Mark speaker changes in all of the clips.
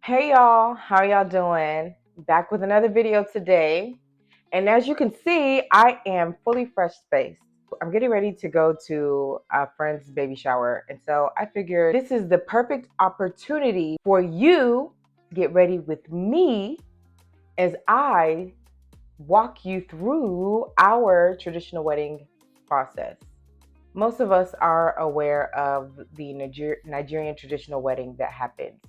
Speaker 1: Hey y'all, how y'all doing? Back with another video today. And as you can see, I am fully fresh faced. I'm getting ready to go to a friend's baby shower. And so I figured this is the perfect opportunity for you to get ready with me as I walk you through our traditional wedding process. Most of us are aware of the Nigerian traditional wedding that happens.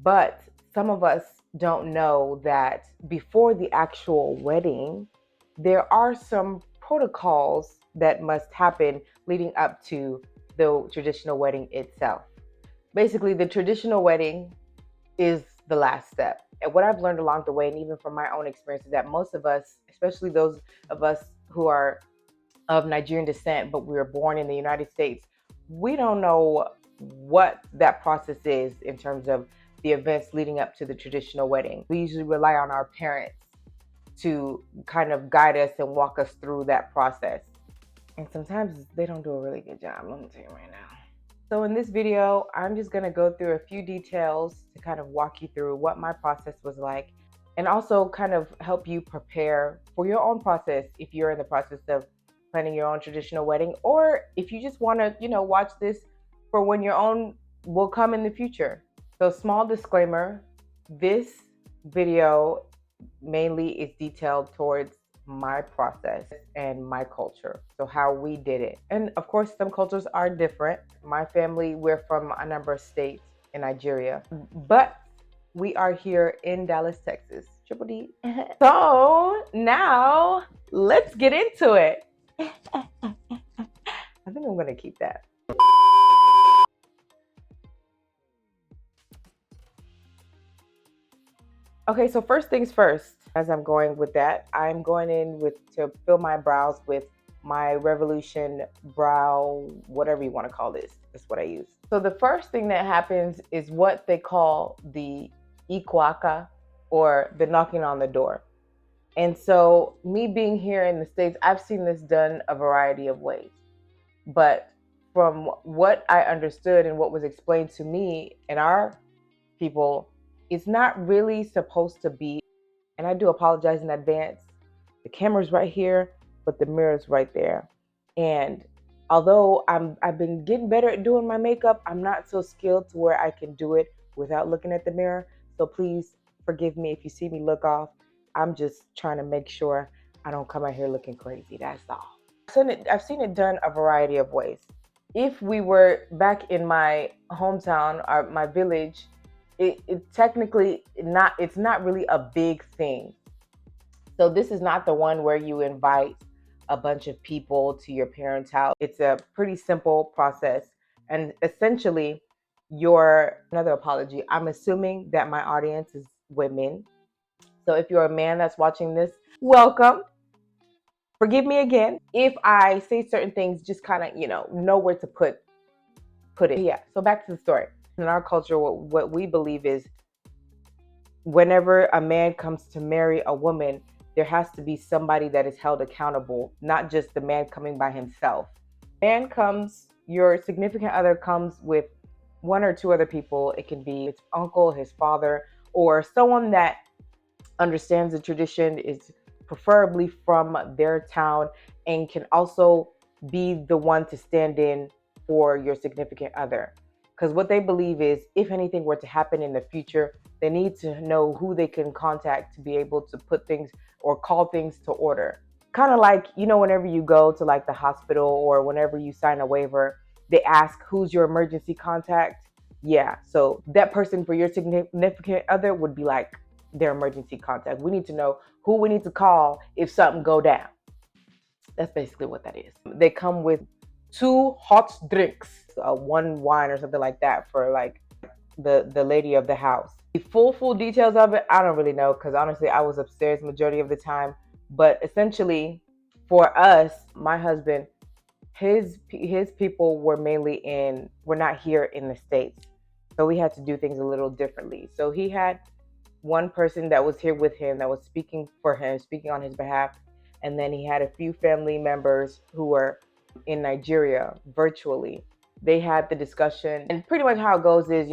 Speaker 1: But some of us don't know that before the actual wedding, there are some protocols that must happen leading up to the traditional wedding itself. Basically, the traditional wedding is the last step. And what I've learned along the way, and even from my own experience, is that most of us, especially those of us who are of Nigerian descent, but we were born in the United States, we don't know what that process is in terms of the events leading up to the traditional wedding. We usually rely on our parents to kind of guide us and walk us through that process. And sometimes they don't do a really good job, let me tell you right now. So in this video, I'm just gonna go through a few details to kind of walk you through what my process was like, and also kind of help you prepare for your own process if you're in the process of planning your own traditional wedding, or if you just wanna, watch this for when your own will come in the future. So small disclaimer, this video mainly is detailed towards my process and my culture, so how we did it. And of course, some cultures are different. My family, we're from a number of states in Nigeria, but we are here in Dallas, Texas. Triple D. So now let's get into it. I think I'm gonna keep that. Okay, so first things first, as I'm going with that, I'm going in to fill my brows with my Revolution brow, whatever you want to call this. That's what I use. So the first thing that happens is what they call the ikwaka, or the knocking on the door. And so me being here in the States, I've seen this done a variety of ways. But from what I understood and what was explained to me and our people, it's not really supposed to be, and I do apologize in advance. The camera's right here, but the mirror's right there. And although I've been getting better at doing my makeup, I'm not so skilled to where I can do it without looking at the mirror. So please forgive me if you see me look off. I'm just trying to make sure I don't come out here looking crazy. That's all. I've seen it done a variety of ways. If we were back in my hometown or my village, it's technically not, it's not really a big thing. So this is not the one where you invite a bunch of people to your parents' house. It's a pretty simple process. And essentially, another apology, I'm assuming that my audience is women. So if you're a man that's watching this, welcome. Forgive me again if I say certain things, just kind of, know where to put it. Yeah, so back to the story. In our culture, what we believe is whenever a man comes to marry a woman, there has to be somebody that is held accountable, not just the man coming by himself. Your significant other comes with one or two other people. It can be his uncle, his father, or someone that understands the tradition, is preferably from their town, and can also be the one to stand in for your significant other. Because what they believe is, if anything were to happen in the future, they need to know who they can contact to be able to put things or call things to order. Kind of like, whenever you go to like the hospital or whenever you sign a waiver, they ask who's your emergency contact. Yeah, so that person for your significant other would be like their emergency contact. We need to know who we need to call if something go down. That's basically what that is. They come with 2 hot drinks, one wine or something like that for like the lady of the house. The full details of it, I don't really know, because honestly I was upstairs majority of the time. But essentially for us, my husband, his people were not here in the States, so we had to do things a little differently. So he had one person that was here with him that was speaking for him, speaking on his behalf, and then he had a few family members who were in Nigeria virtually. They had the discussion, and pretty much how it goes is,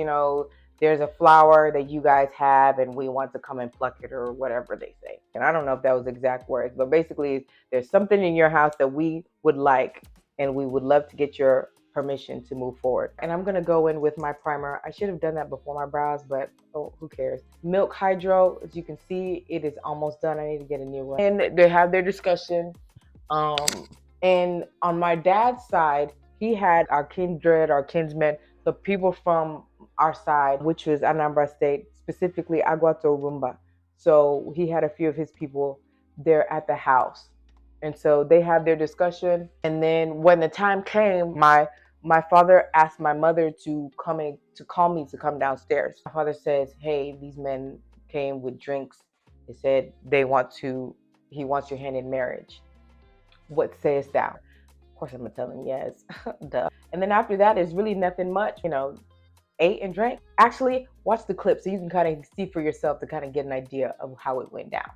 Speaker 1: there's a flower that you guys have and we want to come and pluck it, or whatever they say. And I don't know if that was exact words, but basically there's something in your house that we would like, and we would love to get your permission to move forward. And I'm gonna go in with my primer. I should have done that before my brows, but oh, who cares? Milk Hydro, as you can see, it is almost done. I need to get a new one. And they have their discussion. And on my dad's side, he had our kindred, our kinsmen, the people from our side, which was Anambra State, specifically Agwato. So he had a few of his people there at the house. And so they have their discussion. And then when the time came, my father asked my mother to call me to come downstairs. My father says, "Hey, these men came with drinks. They said he wants your hand in marriage. What sayest thou?" Of course, I'm gonna tell him yes. Duh. And then after that, there's really nothing much, ate and drank. Actually, watch the clip so you can kind of see for yourself to kind of get an idea of how it went down.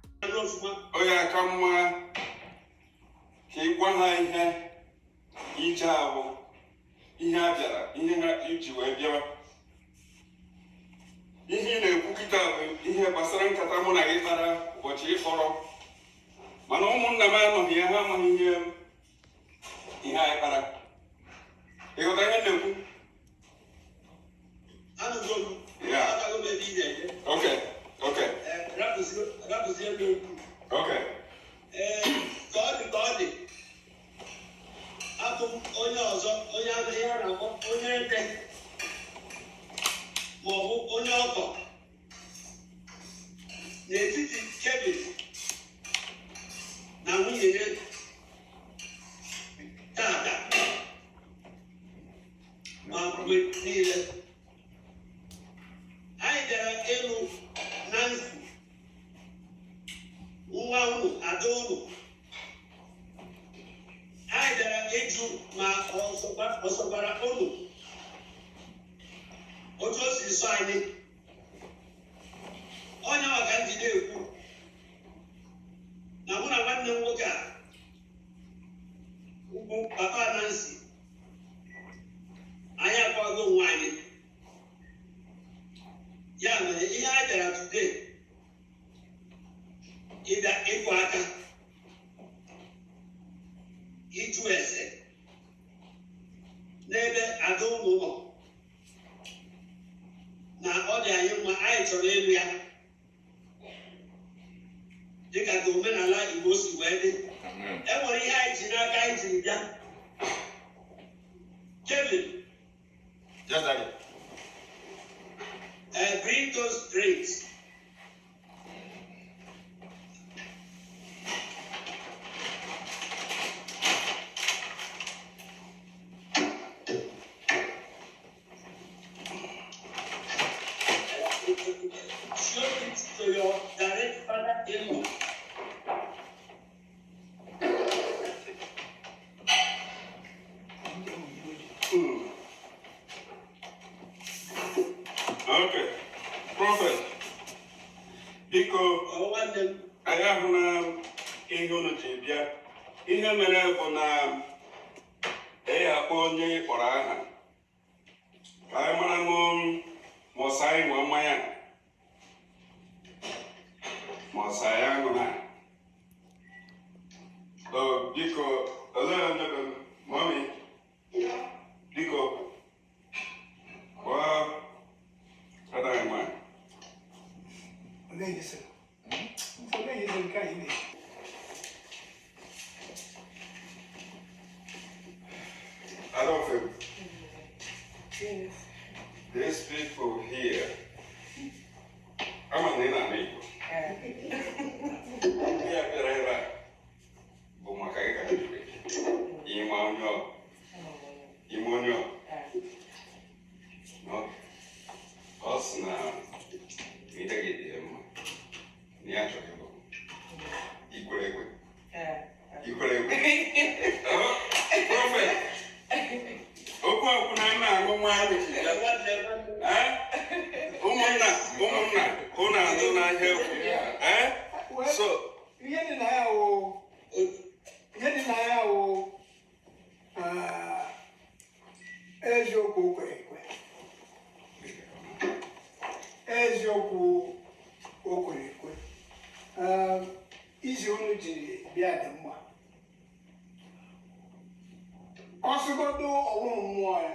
Speaker 2: Bring those drinks. Show it to your direct father-in-law.
Speaker 3: Okay, Prophet, because I have an unity, yeah. In a manner for now, they are only for Anna. I'm on Mosai, one man. Mosai, so, because a little mommy, because, well, I don't mind. I don't feel. Yes. These people here, I'm an enemy. No, us now, we take it.
Speaker 4: eziokwu o kwere ekwe. Izi unu jiri bịa dị mma. Ọsụgodo ọwụrụ mmụọ ya,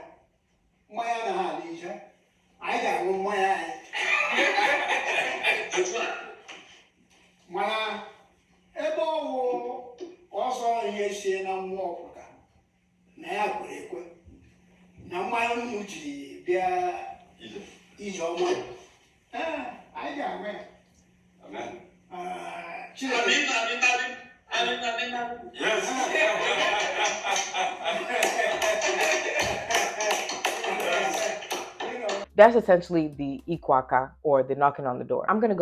Speaker 4: mmanya na ha dị ije, anyị ga-aṅụ mmanya anyị. Mana ebe ọwụ ọsọ ihe sie na mmụọ pụta, na ya kwere ekwe, na mmanya unu jiri bịa ije ọma. Anyị ga-aṅụ ya.
Speaker 3: Amen. Yes.
Speaker 1: That's essentially the ikwaka, or the knocking on the door. I'm going to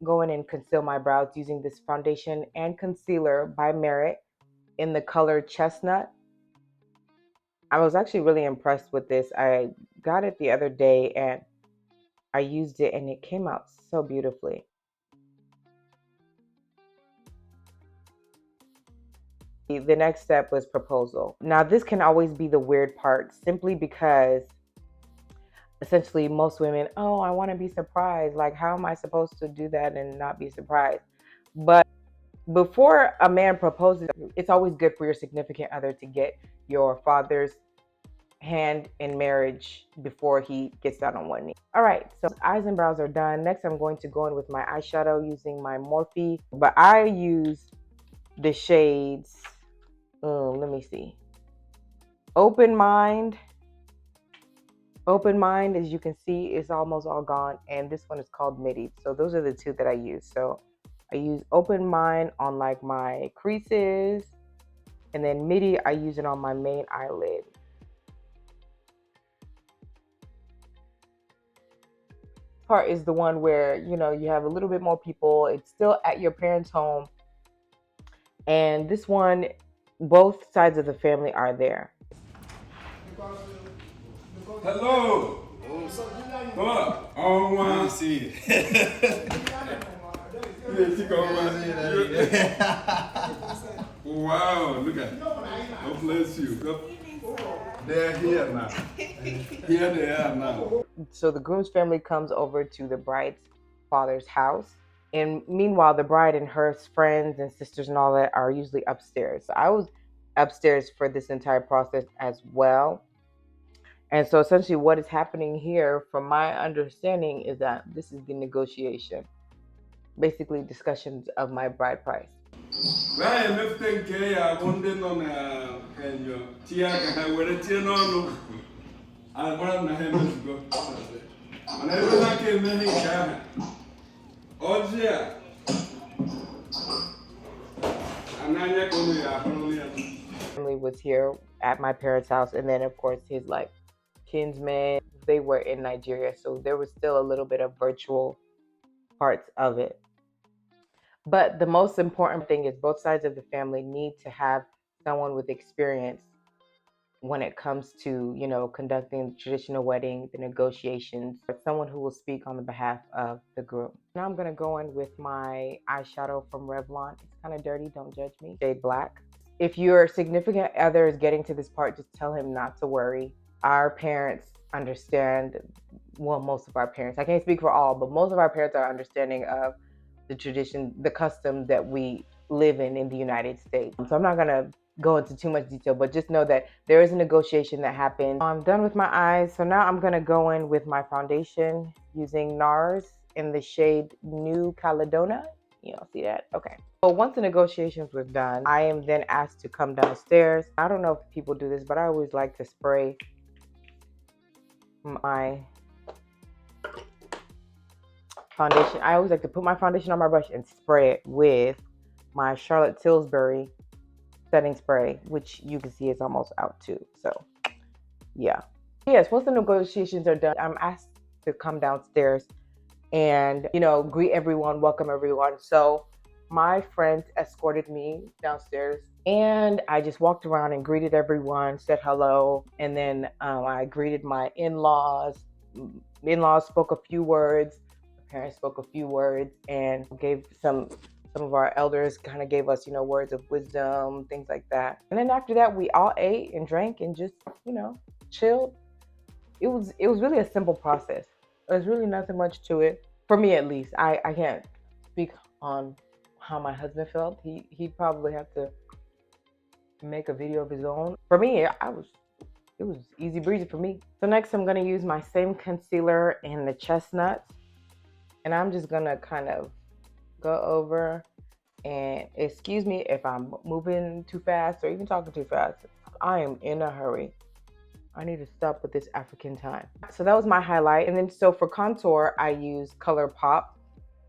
Speaker 1: go in and conceal my brows using this foundation and concealer by Merit in the color Chestnut. I was actually really impressed with this. I got it the other day and I used it and it came out so beautifully. The next step was proposal. Now this can always be the weird part, simply because essentially most women, oh, I want to be surprised. Like, how am I supposed to do that and not be surprised? But before a man proposes, it's always good for your significant other to get your father's hand in marriage before he gets down on one knee. All right, so eyes and brows are done. Next, I'm going to go in with my eyeshadow using my Morphe, but I use the shades, let me see, Open Mind, as you can see, is almost all gone, and this one is called Midi. So those are the two that I use. So I use Open Mind on like my creases, and then Midi I use it on my main eyelid. Part is the one where, you know, you have a little bit more people. It's still at your parents' home, and this one, both sides of the family are there.
Speaker 3: Hello. What? Oh, wow.
Speaker 5: I see
Speaker 3: Wow, look at it. God bless you. They're here now. Here they are now.
Speaker 1: So the groom's family comes over to the bride's father's house. And meanwhile, the bride and her friends and sisters and all that are usually upstairs. So I was upstairs for this entire process as well. And so essentially what is happening here, from my understanding, is that this is the negotiation. Basically discussions of my bride price. Family was here at my parents' house, and then of course his like kinsmen, they were in Nigeria, so there was still a little bit of virtual parts of it. But the most important thing is both sides of the family need to have someone with experience when it comes to, you know, conducting the traditional wedding, the negotiations, someone who will speak on the behalf of the groom. Now I'm gonna go in with my eyeshadow from Revlon. It's kind of dirty, don't judge me. Shade Black. If your significant other is getting to this part, just tell him not to worry. Our parents understand, well, most of our parents, I can't speak for all, but most of our parents are understanding of the tradition, the custom that we live in the United States. So I'm not gonna go into too much detail, but just know that there is a negotiation that happened. I'm done with my eyes. So now I'm gonna go in with my foundation using NARS in the shade New Caledonia. You don't see that? Okay. So once the negotiations were done, I am then asked to come downstairs. I don't know if people do this, but I always like to spray my foundation. I always like to put my foundation on my brush and spray it with my Charlotte Tilbury setting spray, which you can see is almost out too. So yeah. Yes, once the negotiations are done, I'm asked to come downstairs and, you know, greet everyone, welcome everyone. So my friends escorted me downstairs, and I just walked around and greeted everyone, said hello, and then I greeted my in-laws. In-laws spoke a few words, parents spoke a few words, and gave some of our elders kind of gave us, you know, words of wisdom, things like that. And then after that, we all ate and drank and just, you know, chilled. It was really a simple process. There's really nothing much to it. For me at least. I can't speak on how my husband felt. He'd probably have to make a video of his own. For me, it was easy breezy for me. So next I'm gonna use my same concealer in the chestnut. And I'm just gonna kind of go over, and excuse me if I'm moving too fast or even talking too fast. I am in a hurry. I need to stop with this African time. So that was my highlight. And then so for contour, I use ColourPop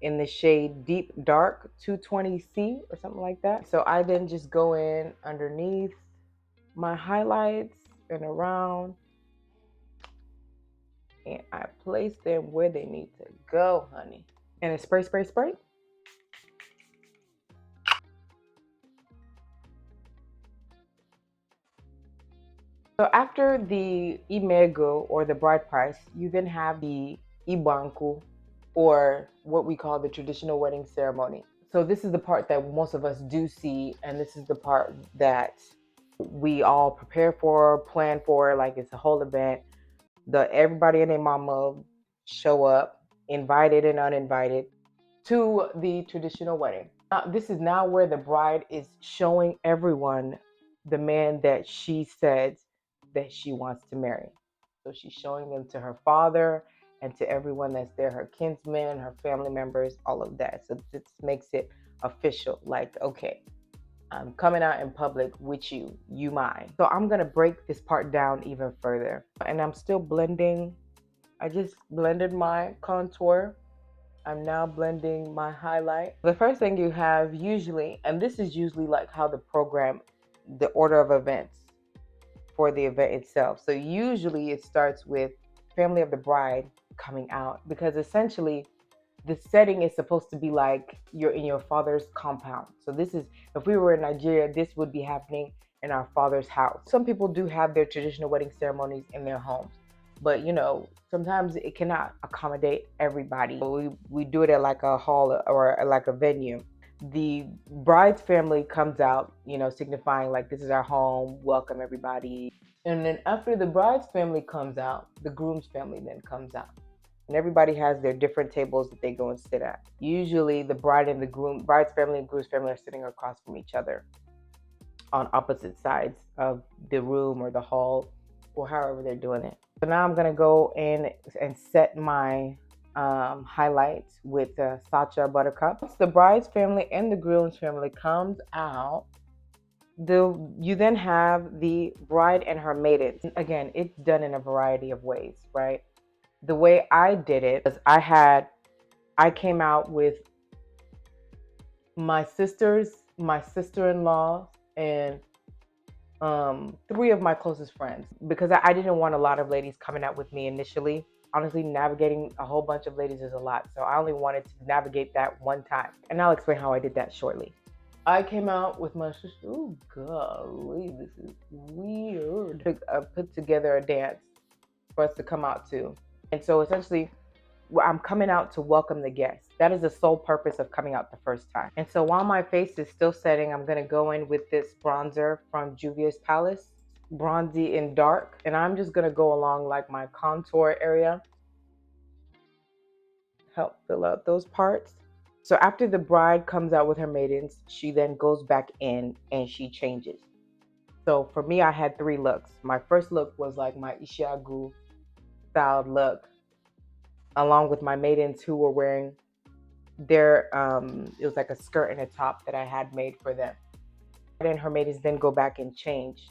Speaker 1: in the shade Deep Dark 220C or something like that. So I then just go in underneath my highlights and around, and I place them where they need to go, honey. And it's spray, spray, spray. So after the Ime Ego, or the bride price, you then have the Ibanku, or what we call the traditional wedding ceremony. So this is the part that most of us do see, and this is the part that we all prepare for, plan for, like it's a whole event. Everybody and their mama show up, invited and uninvited, to the traditional wedding. This is now where the bride is showing everyone the man that she said that she wants to marry. So she's showing them to her father and to everyone that's there, her kinsmen, her family members, all of that. So this makes it official, like, okay, I'm coming out in public with you, you mine. So I'm gonna break this part down even further. And I'm still blending. I just blended my contour. I'm now blending my highlight. The first thing you have usually, and this is usually like how the program, the order of events for the event itself. So usually it starts with family of the bride coming out, because essentially the setting is supposed to be like you're in your father's compound. So this is, if we were in Nigeria, this would be happening in our father's house. Some people do have their traditional wedding ceremonies in their homes, but you know, sometimes it cannot accommodate everybody. We do it at like a hall or like a venue. The bride's family comes out, you know, signifying like this is our home, welcome everybody. And then after the bride's family comes out, the groom's family then comes out. And everybody has their different tables that they go and sit at. Usually the bride and the groom, bride's family and groom's family are sitting across from each other on opposite sides of the room or the hall, or however they're doing it. So now I'm gonna go in and set my highlights with Sacha Buttercup. Once the bride's family and the groom's family comes out, you then have the bride and her maidens. Again, it's done in a variety of ways, right? The way I did it was I came out with my sisters, my sister-in-law, and 3 of my closest friends, because I didn't want a lot of ladies coming out with me initially. Honestly, navigating a whole bunch of ladies is a lot. So I only wanted to navigate that one time. And I'll explain how I did that shortly. I came out with my sister. Oh, golly, this is weird. I put together a dance for us to come out to. And so essentially, I'm coming out to welcome the guests. That is the sole purpose of coming out the first time. And so while my face is still setting, I'm gonna go in with this bronzer from Juvia's Palace, bronzy in dark. And I'm just gonna go along like my contour area, help fill out those parts. So after the bride comes out with her maidens, she then goes back in and she changes. So for me, I had 3 looks. My first look was like my Ishiagu styled look, along with my maidens who were wearing their, it was like a skirt and a top that I had made for them. And her maidens then go back and change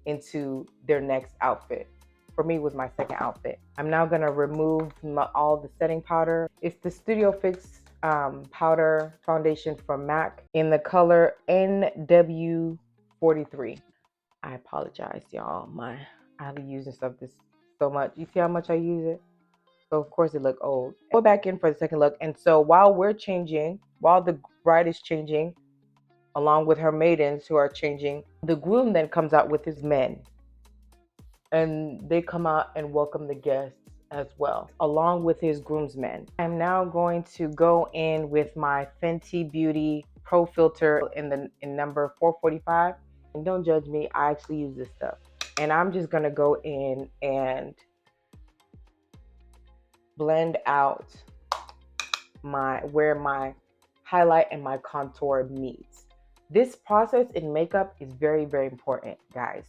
Speaker 1: into their next outfit. For me, it was my second outfit. I'm now gonna remove all the setting powder. It's the Studio Fix powder foundation from MAC in the color NW43. I apologize, y'all. I be using stuff this so much. You see how much I use it? So of course it looked old. Go back in for the second look. And so while we're changing, while the bride is changing, along with her maidens who are changing, the groom then comes out with his men. And they come out and welcome the guests as well, along with his groomsmen. I'm now going to go in with my Fenty Beauty Pro Filter in number 445. And don't judge me, I actually use this stuff. And I'm just gonna go in and blend out where my highlight and my contour meets. This process in makeup is very, very important, guys.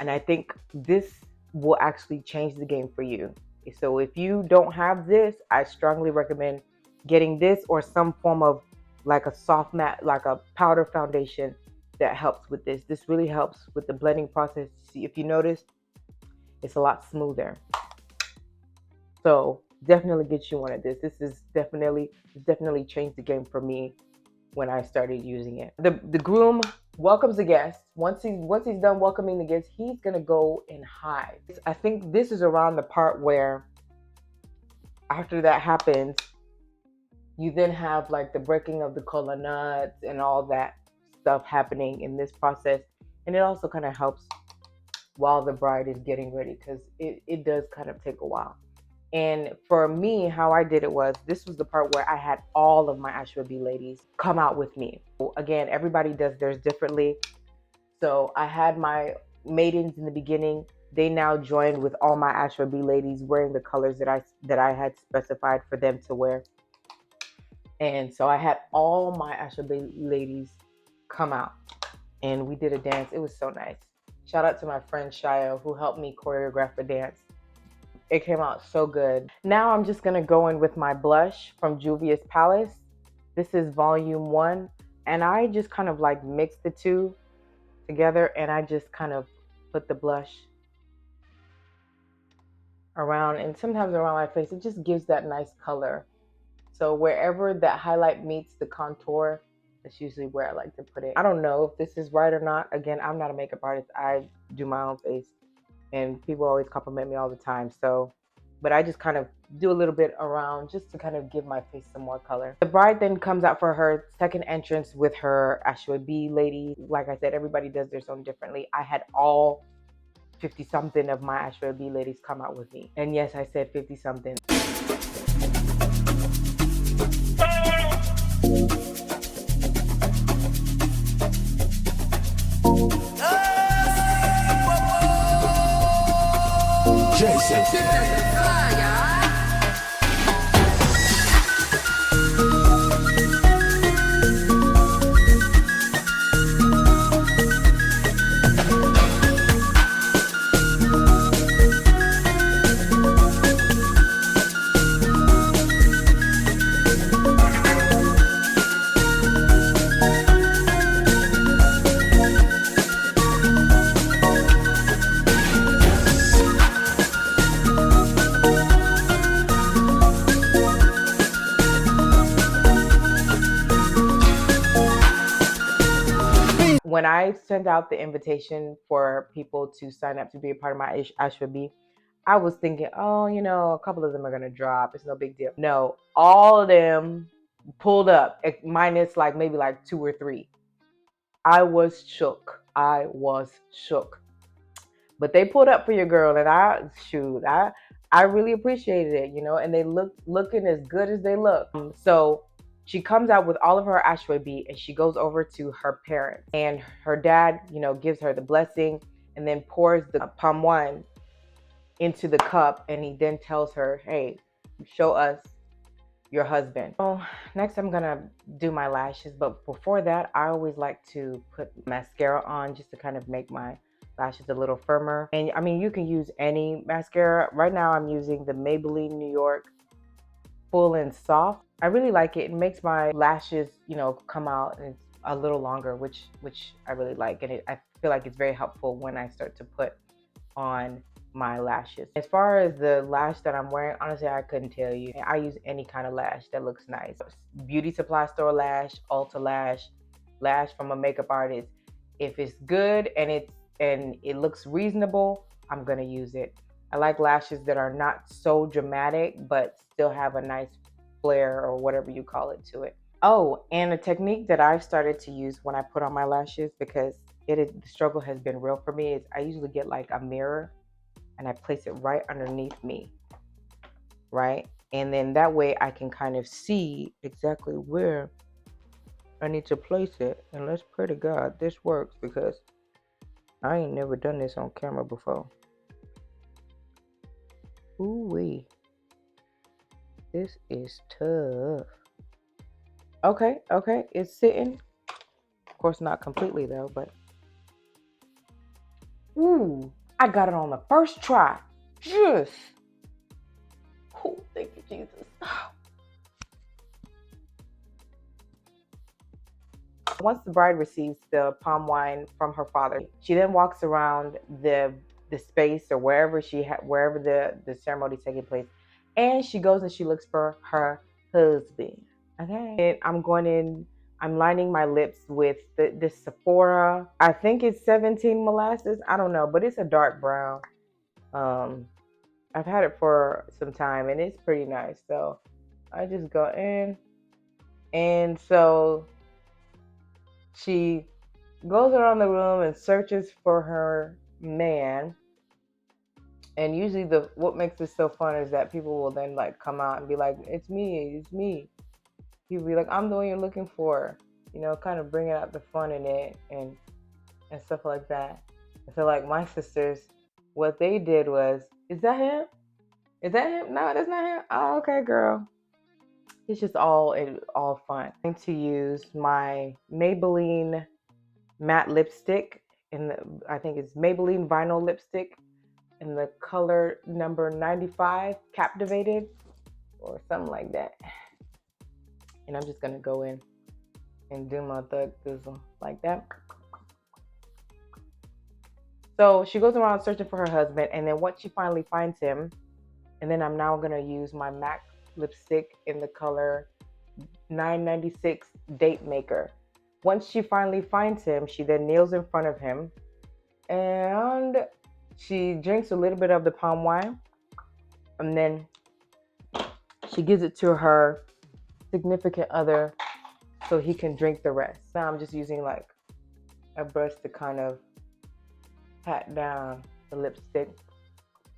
Speaker 1: And I think this will actually change the game for you. So if you don't have this, I strongly recommend getting this or some form of like a soft matte, like a powder foundation that helps with this. This really helps with the blending process. See, if you notice, it's a lot smoother. So definitely get you one of this. This is definitely changed the game for me when I started using it. The groom welcomes the guest. Once he's done welcoming the guest, he's gonna go and hide. I think this is around the part where after that happens, you then have like the breaking of the cola nuts and all that stuff happening in this process. And it also kind of helps while the bride is getting ready, because it does kind of take a while. And for me, how I did it was, this was the part where I had all of my Asoebi ladies come out with me. Again, everybody does theirs differently. So I had my maidens in the beginning. They now joined with all my Asoebi ladies wearing the colors that I had specified for them to wear. And so I had all my Asoebi ladies come out and we did a dance. It was so nice. Shout out to my friend Shia who helped me choreograph the dance. It came out so good. Now I'm just gonna go in with my blush from Juvia's Palace. This is volume 1. And I just kind of like mix the two together and I just kind of put the blush around and sometimes around my face. It just gives that nice color. So wherever that highlight meets the contour, that's usually where I like to put it. I don't know if this is right or not. Again, I'm not a makeup artist. I do my own face. And people always compliment me all the time. So, but I just kind of do a little bit around just to kind of give my face some more color. The bride then comes out for her second entrance with her Asoebi lady. Like I said, everybody does theirs own differently. I had all 50 something of my Asoebi ladies come out with me. And yes, I said 50 something. When I sent out the invitation for people to sign up to be a part of my Asoebi, I was thinking, oh, you know, a couple of them are going to drop. It's no big deal. No, all of them pulled up, minus like maybe like 2 or 3. I was shook. I was shook. But they pulled up for your girl, and I really appreciated it, you know, and they looking as good as they look. So she comes out with all of her Asoebi and she goes over to her parents, and her dad, you know, gives her the blessing and then pours the palm wine into the cup, and he then tells her, hey, show us your husband. So next I'm gonna do my lashes, but before that I always like to put mascara on just to kind of make my lashes a little firmer. And I mean, you can use any mascara. Right now I'm using the Maybelline New York Full and Soft. I really like it. It makes my lashes, you know, come out and it's a little longer, which I really like. And I feel like it's very helpful when I start to put on my lashes. As far as the lash that I'm wearing, honestly, I couldn't tell you. I use any kind of lash that looks nice. Beauty supply store lash, Ulta lash, lash from a makeup artist. If it's good and it looks reasonable, I'm gonna use it. I like lashes that are not so dramatic, but still have a nice flare or whatever you call it to it. Oh, and a technique that I've started to use when I put on my lashes, because the struggle has been real for me, is I usually get like a mirror and I place it right underneath me, right? And then that way I can kind of see exactly where I need to place it. And let's pray to God this works, because I ain't never done this on camera before. Ooh-wee. This is tough. Okay, it's sitting. Of course, not completely though, but ooh, I got it on the first try. Yes. Oh, thank you, Jesus. Once the bride receives the palm wine from her father, she then walks around the space or wherever wherever the ceremony is taking place, and she goes and she looks for her husband. Okay, and I'm lining my lips with this Sephora. I think it's 17 molasses. I don't know, but it's a dark brown. I've had it for some time and it's pretty nice. So I just go in, and so she goes around the room and searches for her man. And usually what makes this so fun is that people will then like come out and be like, it's me. He'll be like, I'm the one you're looking for. You know, kind of bringing out the fun in it and stuff like that. And so like my sisters, what they did was, is that him? Is that him? No, that's not him. Oh, okay, girl. It's just all fun. I'm going to use my Maybelline matte lipstick I think it's Maybelline vinyl lipstick in the color number 95, Captivated, or something like that. And I'm just gonna go in and do my thug thizzle like that. So she goes around searching for her husband, and then once she finally finds him, and then I'm now gonna use my MAC lipstick in the color 996 Date Maker. Once she finally finds him, she then kneels in front of him and she drinks a little bit of the palm wine, and then she gives it to her significant other so he can drink the rest. Now I'm just using like a brush to kind of pat down the lipstick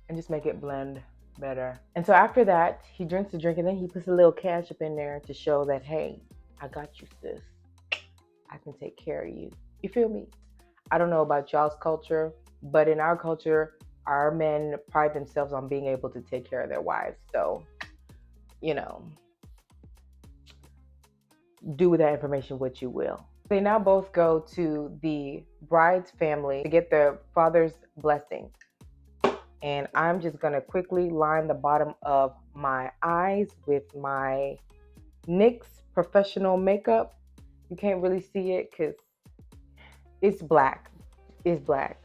Speaker 1: and just make it blend better. And so after that, he drinks the drink and then he puts a little ketchup in there to show that, hey, I got you, sis. I can take care of you. You feel me? I don't know about y'all's culture, but in our culture, our men pride themselves on being able to take care of their wives. So, you know, do with that information what you will. They now both go to the bride's family to get their father's blessing. And I'm just gonna quickly line the bottom of my eyes with my NYX professional makeup. You can't really see it because it's black. It's black.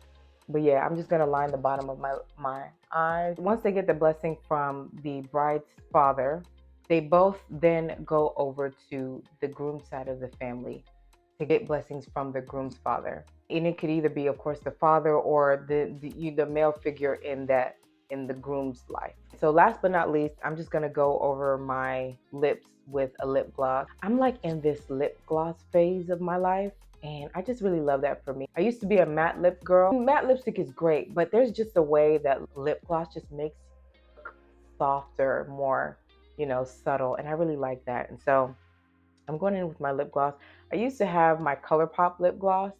Speaker 1: But yeah, I'm just gonna line the bottom of my eyes. Once they get the blessing from the bride's father, they both then go over to the groom's side of the family to get blessings from the groom's father. And it could either be, of course, the father or the male figure in the groom's life. So last but not least, I'm just gonna go over my lips with a lip gloss. I'm like in this lip gloss phase of my life, and I just really love that for me. I used to be a matte lip girl. Matte lipstick is great, but there's just a way that lip gloss just makes it softer, more, you know, subtle, and I really like that. And so I'm going in with my lip gloss. I used to have my ColourPop lip gloss.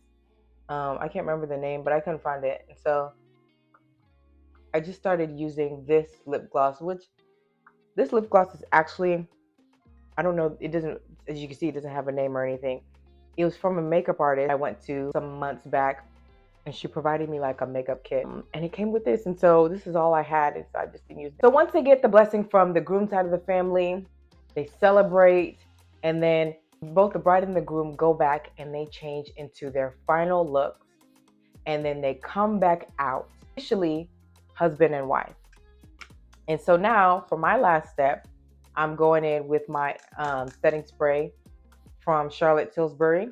Speaker 1: I can't remember the name, but I couldn't find it. And so I just started using this lip gloss, which this lip gloss is actually, I don't know, it doesn't, as you can see, it doesn't have a name or anything. It was from a makeup artist I went to some months back, and she provided me like a makeup kit, and it came with this. And so this is all I had, and so I just didn't use it. So once they get the blessing from the groom side of the family, they celebrate, and then both the bride and the groom go back and they change into their final looks, and then they come back out, officially husband and wife. And so now for my last step, I'm going in with my setting spray from Charlotte Tilbury.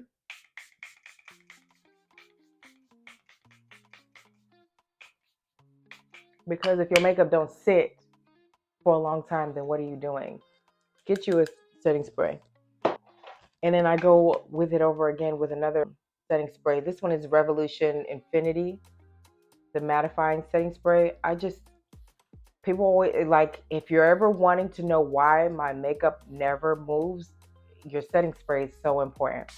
Speaker 1: Because if your makeup don't sit for a long time, then what are you doing? Get you a setting spray. And then I go with it over again with another setting spray. This one is Revolution Infinity, the mattifying setting spray. People always, like, if you're ever wanting to know why my makeup never moves, your setting spray is so important.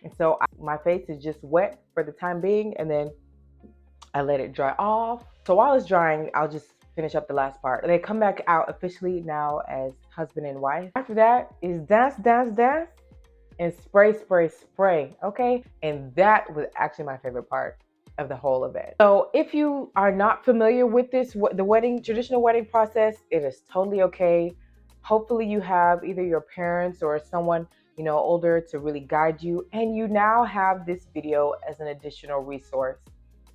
Speaker 1: And so my face is just wet for the time being, and then I let it dry off. So while it's drying, I'll just finish up the last part. They come back out officially now as husband and wife. After that is dance, dance, dance, and spray, spray, spray, okay? And that was actually my favorite part of the whole event. So if you are not familiar with this, the traditional wedding process, it is totally okay. Hopefully you have either your parents or someone, you know, older to really guide you. And you now have this video as an additional resource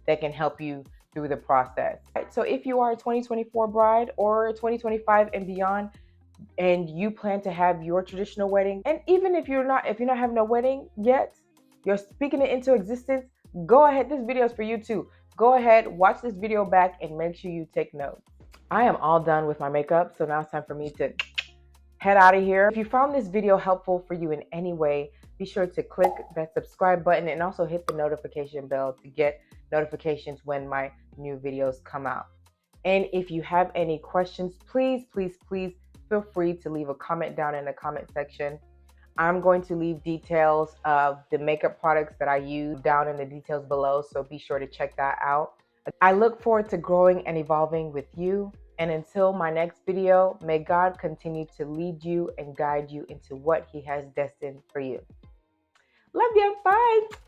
Speaker 1: that can help you through the process. So if you are a 2024 bride or 2025 and beyond, and you plan to have your traditional wedding, and even if you're not having a wedding yet, you're speaking it into existence, go ahead. This video is for you too. Go ahead, watch this video back and make sure you take notes. I am all done with my makeup, so now it's time for me to head out of here. If you found this video helpful for you in any way, be sure to click that subscribe button and also hit the notification bell to get notifications when my new videos come out. And if you have any questions, please, please, please feel free to leave a comment down in the comment section. I'm going to leave details of the makeup products that I use down in the details below, so be sure to check that out. I look forward to growing and evolving with you. And until my next video, may God continue to lead you and guide you into what He has destined for you. Love you. Bye.